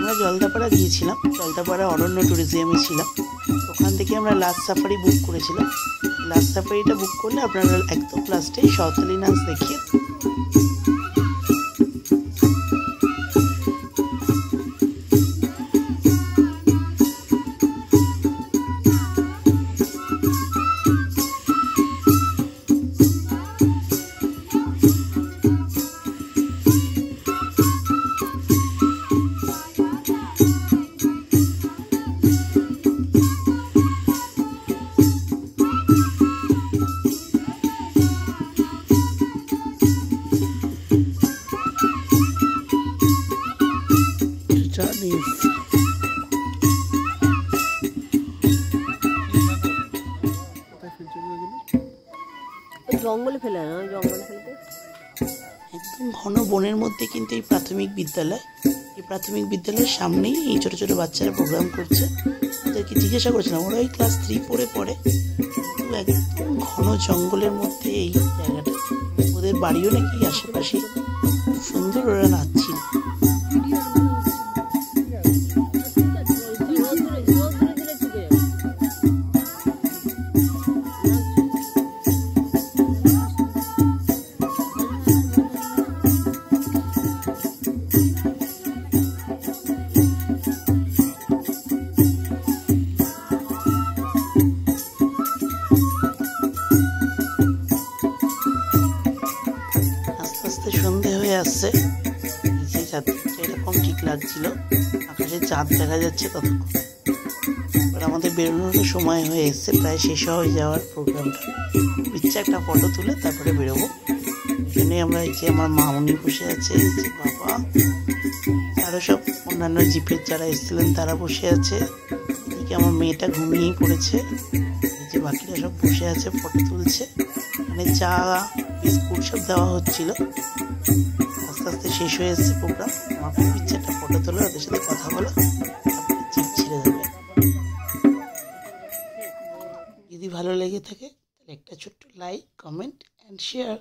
আমরা জলদাপাড়া গিয়েছিলাম, জলদাপাড়া অরণ্য ট্যুরিজমে ছিলাম। ওখান থেকে আমরা লাস্ট সাফারি বুক করেছিলাম। লাস্ট সাফারিটা বুক করলে আপনারা একদম লাস্টে সাঁওতালি নাচ দেখিয়ে জঙ্গলে ফেলে না, জঙ্গলে ফেলতে একদম ঘন বনের মধ্যে কিন্তু এই প্রাথমিক বিদ্যালয়। এই প্রাথমিক বিদ্যালয়ের সামনেই এই ছোটো ছোটো বাচ্চারা প্রোগ্রাম করছে। ওদেরকে জিজ্ঞাসা করছিলাম, ওরা ওই ক্লাস 3 পড়ে। একদম ঘন জঙ্গলের মধ্যে এই জায়গাটা। ওদের বাড়িও নাকি আশেপাশে। সুন্দর ওরা নাচছিল। সন্ধে হয়ে আসছে, নিচে চাঁদটা এরকম ঠিক লাগছিল, আকাশে চাঁদ দেখা যাচ্ছে ততক্ষণ। এবার আমাদের বেরোনোর সময় হয়ে এসছে, প্রায় শেষ হয়ে যাওয়ার প্রোগ্রামটা। ইচ্ছা একটা ফটো তুলে তারপরে বেরোবো। ওই জন্যই আমরা এই যে আমার মামনি বসে আছে, যে বাবা, আরও সব অন্যান্য জিপের যারা এসেছিলেন তারা বসে আছে। এদিকে আমার মেয়েটা ঘুমিয়েই পড়েছে। এই যে বাকিরা সব বসে আছে, ফটো তুলছে। মানে চা বিস্কুট সব দেওয়া হচ্ছিল। আস্তে আস্তে শেষ হয়ে এসেছে প্রোগ্রাম। আমার খুব ইচ্ছা একটা ফটো তোলা, ওদের সাথে কথা বলা, তারপরে জিপ ছেড়ে দেবে। যদি ভালো লেগে থাকে তাহলে একটা ছোট্ট লাইক, কমেন্ট অ্যান্ড শেয়ার।